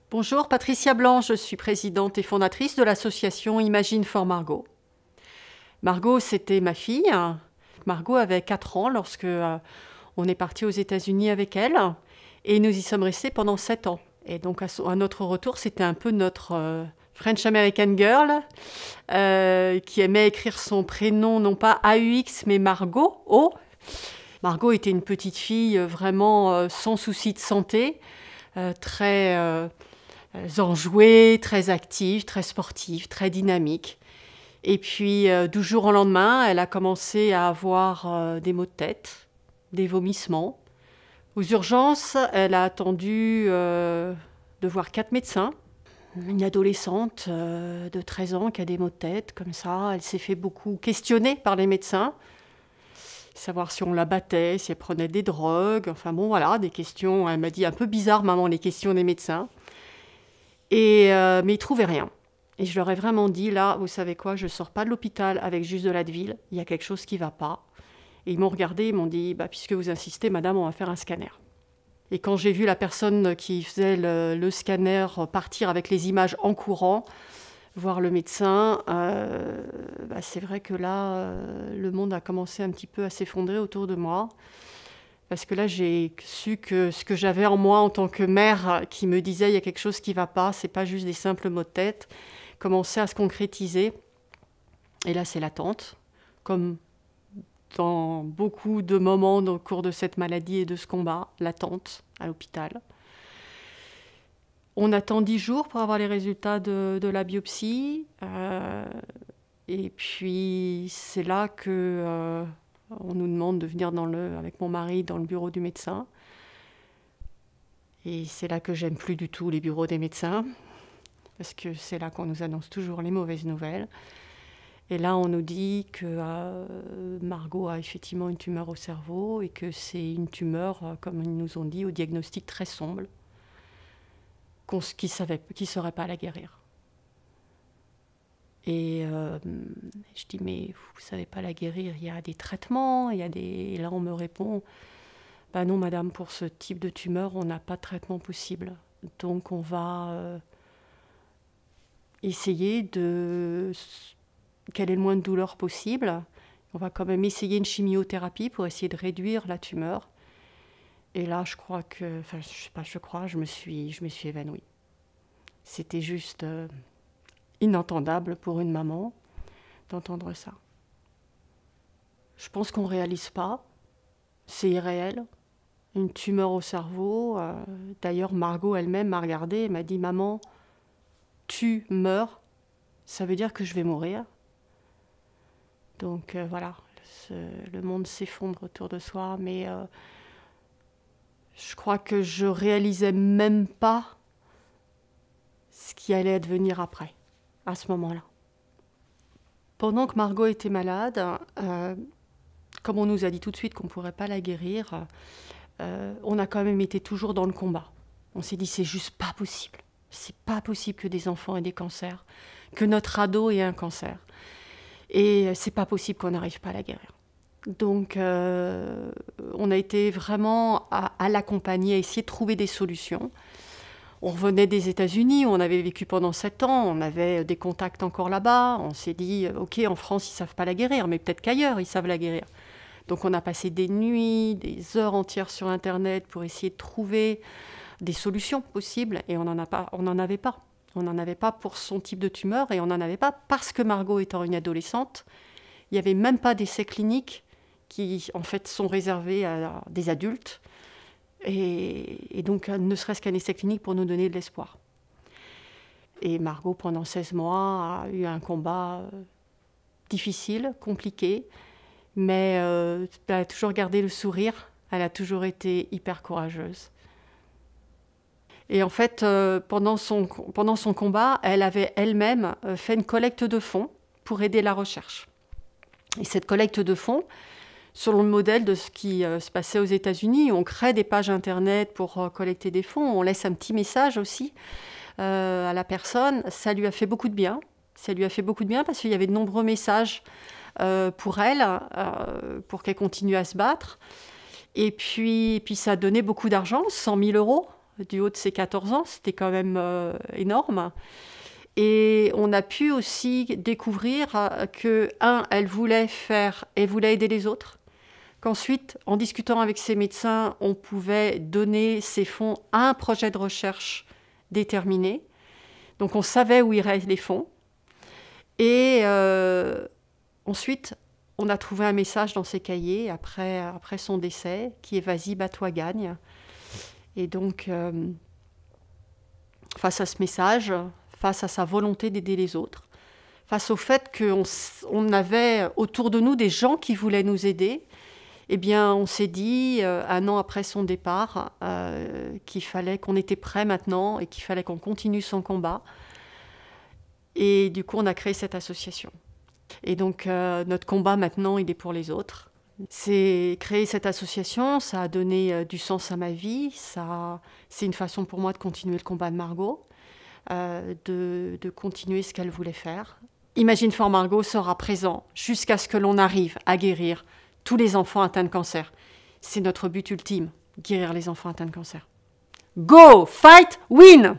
Bonjour, Patricia Blanc, je suis présidente et fondatrice de l'association Imagine for Margot. Margot, c'était ma fille. Margot avait 4 ans lorsque on est parti aux États-Unis avec elle et nous y sommes restés pendant 7 ans. Et donc à notre retour, c'était un peu notre French American Girl qui aimait écrire son prénom non pas AUX mais Margot, O. Margot était une petite fille vraiment sans souci de santé, très enjouée, très active, très sportive, très dynamique. Et puis, du jour au lendemain, elle a commencé à avoir des maux de tête, des vomissements. Aux urgences, elle a attendu de voir 4 médecins. Une adolescente de 13 ans qui a des maux de tête, comme ça. Elle s'est fait beaucoup questionner par les médecins. Savoir si on la battait, si elle prenait des drogues. Enfin bon, voilà, des questions, elle m'a dit un peu bizarre, maman, les questions des médecins. Mais ils ne trouvaient rien. Et je leur ai vraiment dit, là, vous savez quoi, je ne sors pas de l'hôpital avec juste de l'Advil, il y a quelque chose qui ne va pas. Et ils m'ont regardé, ils m'ont dit, puisque vous insistez, madame, on va faire un scanner. Et quand j'ai vu la personne qui faisait le scanner partir avec les images en courant, voir le médecin, c'est vrai que là, le monde a commencé un petit peu à s'effondrer autour de moi. Parce que là, j'ai su que ce que j'avais en moi en tant que mère qui me disait il y a quelque chose qui ne va pas, c'est pas juste des simples maux de tête, commençait à se concrétiser. Et là, c'est l'attente, comme dans beaucoup de moments au cours de cette maladie et de ce combat, l'attente à l'hôpital. On attend 10 jours pour avoir les résultats de la biopsie. Et puis, c'est là que... on nous demande de venir avec mon mari dans le bureau du médecin. Et c'est là que j'aime plus du tout les bureaux des médecins, parce que c'est là qu'on nous annonce toujours les mauvaises nouvelles. Et là, on nous dit que Margot a effectivement une tumeur au cerveau et que c'est une tumeur, comme ils nous ont dit, au diagnostic très sombre, qui ne saurait pas la guérir. Et je dis, mais vous ne savez pas la guérir, il y a des traitements, Et là, on me répond, non, madame, pour ce type de tumeur, on n'a pas de traitement possible. Donc, on va essayer qu'elle ait le moins de douleur possible. On va quand même essayer une chimiothérapie pour essayer de réduire la tumeur. Et là, je me suis évanouie. C'était juste... inentendable pour une maman d'entendre ça. Je pense qu'on ne réalise pas, c'est irréel, une tumeur au cerveau. D'ailleurs, Margot elle-même m'a regardée et m'a dit « Maman, tu meurs, ça veut dire que je vais mourir ». Donc voilà, le monde s'effondre autour de soi, mais je crois que je réalisais même pas ce qui allait advenir après. À ce moment-là. Pendant que Margot était malade, comme on nous a dit tout de suite qu'on ne pourrait pas la guérir, on a quand même été toujours dans le combat. On s'est dit, c'est juste pas possible. C'est pas possible que des enfants aient des cancers, que notre ado ait un cancer. Et c'est pas possible qu'on n'arrive pas à la guérir. Donc, on a été vraiment à l'accompagner, à essayer de trouver des solutions. On revenait des États-Unis, où on avait vécu pendant 7 ans, on avait des contacts encore là-bas. On s'est dit, ok, en France, ils ne savent pas la guérir, mais peut-être qu'ailleurs, ils savent la guérir. Donc on a passé des nuits, des heures entières sur Internet pour essayer de trouver des solutions possibles, et on n'en avait pas. On n'en avait pas pour son type de tumeur, et on n'en avait pas parce que Margot étant une adolescente, il n'y avait même pas d'essais cliniques qui, en fait, sont réservés à des adultes. Et donc, ne serait-ce qu'un essai clinique pour nous donner de l'espoir. Et Margot, pendant 16 mois, a eu un combat difficile, compliqué, mais elle a toujours gardé le sourire, elle a toujours été hyper courageuse. Et en fait, pendant son combat, elle avait elle-même fait une collecte de fonds pour aider la recherche. Et cette collecte de fonds, selon le modèle de ce qui se passait aux États-Unis, on crée des pages Internet pour collecter des fonds, on laisse un petit message aussi à la personne. Ça lui a fait beaucoup de bien. Ça lui a fait beaucoup de bien parce qu'il y avait de nombreux messages pour elle, qu'elle continue à se battre. Et puis ça a donné beaucoup d'argent, 100 000 euros du haut de ses 14 ans, c'était quand même énorme. Et on a pu aussi découvrir que, elle voulait aider les autres, qu'ensuite, en discutant avec ses médecins, on pouvait donner ces fonds à un projet de recherche déterminé. Donc on savait où iraient les fonds. Et ensuite, on a trouvé un message dans ses cahiers, après son décès, qui est « Vas-y, bats-toi, gagne ». Et donc, face à ce message, face à sa volonté d'aider les autres, face au fait qu'on avait autour de nous des gens qui voulaient nous aider, eh bien, on s'est dit, 1 an après son départ, qu'il fallait qu'on était prêt maintenant et qu'il fallait qu'on continue son combat. Et du coup, on a créé cette association. Et donc, notre combat maintenant, il est pour les autres. C'est créer cette association, ça a donné du sens à ma vie. C'est une façon pour moi de continuer le combat de Margot, de continuer ce qu'elle voulait faire. Imagine for Margot sera présent jusqu'à ce que l'on arrive à guérir tous les enfants atteints de cancer. C'est notre but ultime, guérir les enfants atteints de cancer. Go, fight, win!